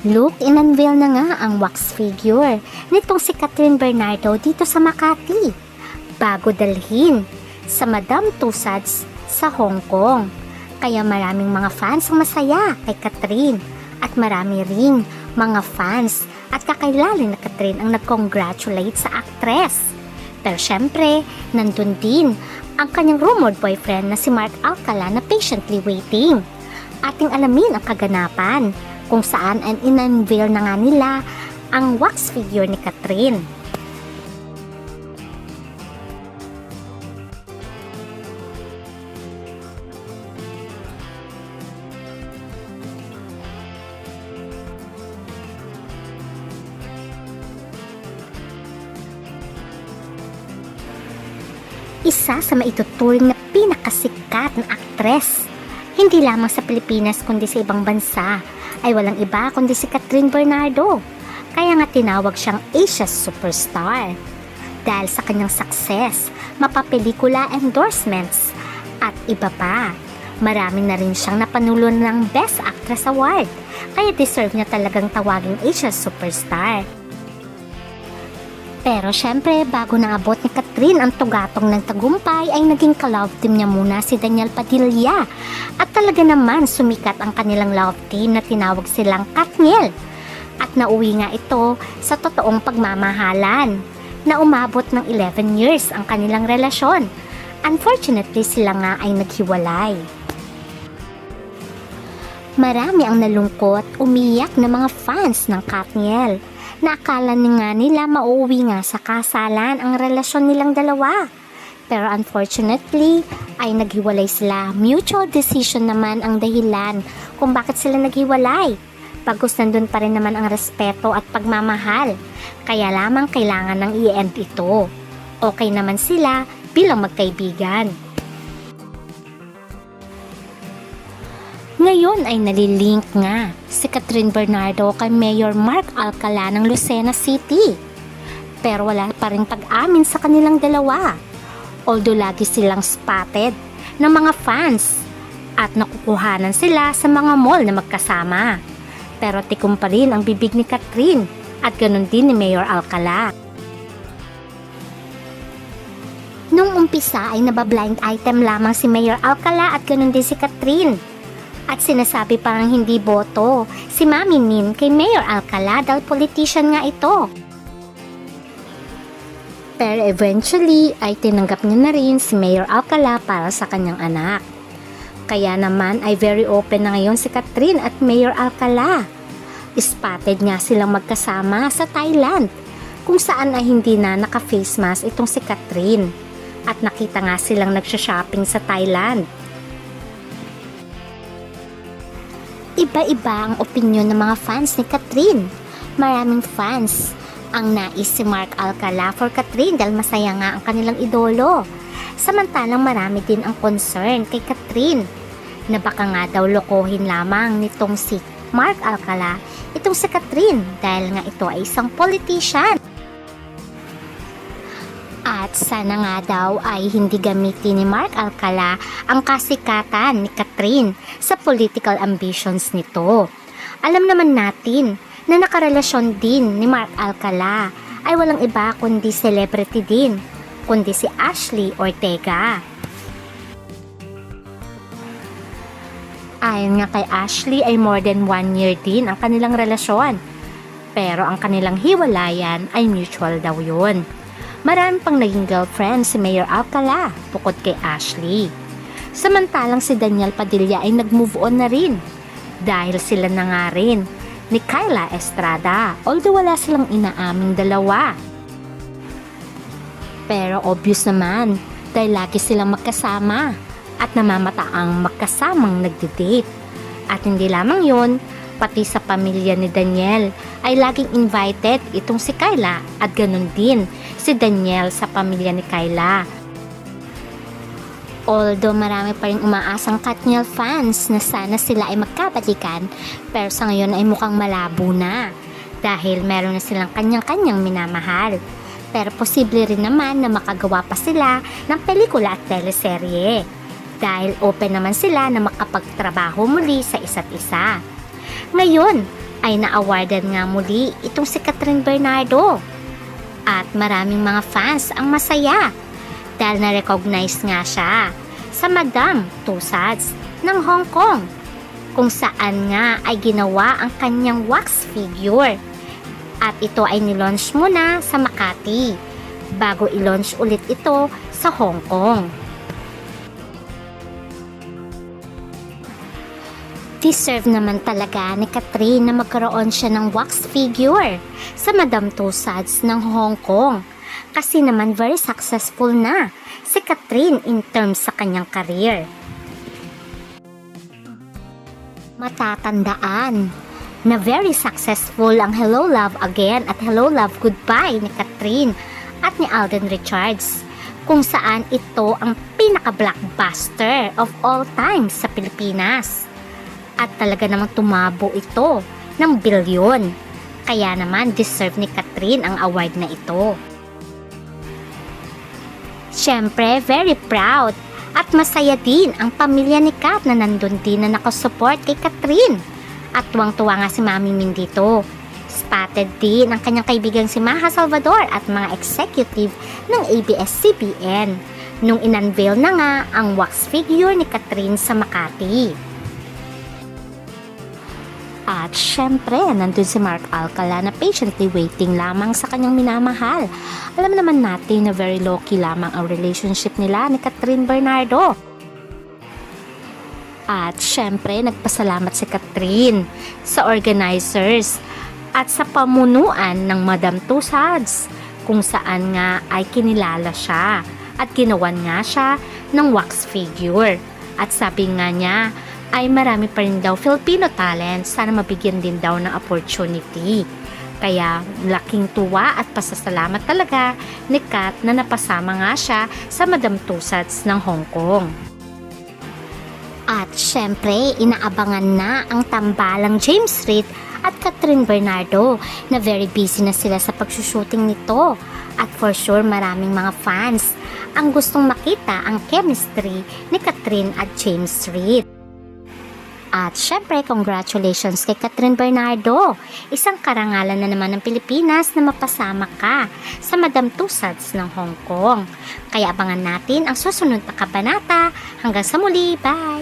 Look, in-unveil na nga ang wax figure nitong si Catherine Bernardo dito sa Makati bago dalhin sa Madame Tussauds sa Hong Kong. Kaya maraming mga fans ang masaya kay Catherine at marami ring mga fans at kakilala na Catherine ang nag-congratulate sa actress. Pero syempre, nandun din ang kanyang rumored boyfriend na si Mark Alcala na patiently waiting. Ating alamin ang kaganapan kung saan ang in-unveil na nga nila ang wax figure ni Catherine. Isa sa maituturing na pinakasikat na aktres, hindi lamang sa Pilipinas kundi sa ibang bansa, ay walang iba kundi si Catherine Bernardo. Kaya nga tinawag siyang Asia's superstar. Dahil sa kanyang success, mapapelikula endorsements, at iba pa. Marami na rin siyang napanulon ng Best Actress Award, kaya deserve niya talagang tawaging Asia's superstar. Pero syempre, bago naabot ni Catherine ang tugatong ng tagumpay ay naging ka-love team niya muna si Daniel Padilla. At talaga naman sumikat ang kanilang love team na tinawag silang Katniel. At nauwi nga ito sa totoong pagmamahalan na umabot ng 11 years ang kanilang relasyon. Unfortunately, sila nga ay naghiwalay. Marami ang nalungkot, umiyak na mga fans ng Katniel na akala nga nila mauuwi nga sa kasalan ang relasyon nilang dalawa. Pero unfortunately, ay naghiwalay sila. Mutual decision naman ang dahilan kung bakit sila naghiwalay. Pagkus nandun pa rin naman ang respeto at pagmamahal. Kaya lamang kailangan ng i-end ito. Okay naman sila bilang magkaibigan. Ngayon ay nalilink nga si Catherine Bernardo kay Mayor Mark Alcala ng Lucena City. Pero wala pa rin pag-amin sa kanilang dalawa. Although lagi silang spotted ng mga fans at nakukuhanan sila sa mga mall na magkasama. Pero tikom pa rin ang bibig ni Catherine at ganun din ni Mayor Alcala. Nung umpisa ay nabablind item lamang si Mayor Alcala at ganun din si Catherine. At sinasabi parang hindi boto si Mami Min kay Mayor Alcala dahil politician nga ito. Pero eventually ay tinanggap niya na rin si Mayor Alcala para sa kanyang anak. Kaya naman ay very open na ngayon si Catherine at Mayor Alcala. Spotted nga silang magkasama sa Thailand kung saan ay hindi na naka-face mask itong si Catherine. At nakita nga silang nagsha-shopping sa Thailand. Iba-iba ang opinyon ng mga fans ni Catherine. Maraming fans ang nais si Mark Alcala for Catherine dahil masaya nga ang kanilang idolo. Samantalang marami din ang concern kay Catherine na baka nga daw lokohin lamang nitong si Mark Alcala itong si Catherine dahil nga ito ay isang politician. At sana nga daw ay hindi gamitin ni Mark Alcala ang kasikatan ni Catherine sa political ambitions nito. Alam naman natin na nakarelasyon din ni Mark Alcala ay walang iba kundi celebrity din, kundi si Ashley Ortega. Ayon nga kay Ashley ay more than 1 year din ang kanilang relasyon. Pero ang kanilang hiwalayan ay mutual daw yun. Marami pang naging girlfriend si Mayor Alcala bukod kay Ashley. Samantalang si Daniel Padilla ay nag-move on na rin dahil sila na nga rin ni Kyla Estrada, although wala silang inaaming dalawa. Pero obvious naman dahil lagi silang magkasama at namamataang magkasamang nagde-date. At hindi lamang yun, pati sa pamilya ni Daniel ay laging invited itong si Kyla at ganun din si Daniel sa pamilya ni Kyla. Although marami pa rin umaasang Katniel fans na sana sila ay magkabalikan, pero sa ngayon ay mukhang malabo na dahil meron na silang kanyang-kanyang minamahal. Pero posible rin naman na makagawa pa sila ng pelikula at teleserye dahil open naman sila na makapagtrabaho muli sa isa't isa. Ngayon, ay na-awardan nga muli itong si Catherine Bernardo. At maraming mga fans ang masaya dahil na-recognize nga siya sa Madame Tussauds ng Hong Kong, kung saan nga ay ginawa ang kanyang wax figure. At ito ay nilaunch muna sa Makati bago i-launch ulit ito sa Hong Kong. Deserve naman talaga ni Catherine na magkaroon siya ng wax figure sa Madame Tussauds ng Hong Kong, kasi naman very successful na si Catherine in terms sa kanyang career. Matatandaan na very successful ang Hello Love Again at Hello Love Goodbye ni Catherine at ni Alden Richards, kung saan ito ang pinaka-blockbuster of all time sa Pilipinas. At talaga namang tumabo ito ng bilyon. Kaya naman deserve ni Catherine ang award na ito. Siyempre, very proud at masaya din ang pamilya ni Kat na nandun din na nakasupport kay Catherine. At tuwang-tuwa nga si Mami Min dito. Spotted din ang kanyang kaibigang si Maha Salvador at mga executive ng ABS-CBN nung in-unveil na nga ang wax figure ni Catherine sa Makati. At syempre, nandun si Mark Alcala na patiently waiting lamang sa kanyang minamahal. Alam naman natin na very low-key lamang ang relationship nila ni Catherine Bernardo. At syempre, nagpasalamat si Catherine sa organizers at sa pamunuan ng Madame Tussauds, kung saan nga ay kinilala siya at ginawan nga siya ng wax figure. At sabi nga niya, ay marami pa rin daw Filipino talent, sana mabigyan din daw ng opportunity. Kaya laking tuwa at pasasalamat talaga ni Kat na napasama nga siya sa Madame Tussauds ng Hong Kong. At syempre, inaabangan na ang tambalang James Reid at Catherine Bernardo na very busy na sila sa pagsushooting nito. At for sure, maraming mga fans ang gustong makita ang chemistry ni Catherine at James Reid. At syempre, congratulations kay Catherine Bernardo. Isang karangalan na naman ng Pilipinas na mapasama ka sa Madame Tussauds ng Hong Kong. Kaya abangan natin ang susunod na kabanata. Hanggang sa muli, bye!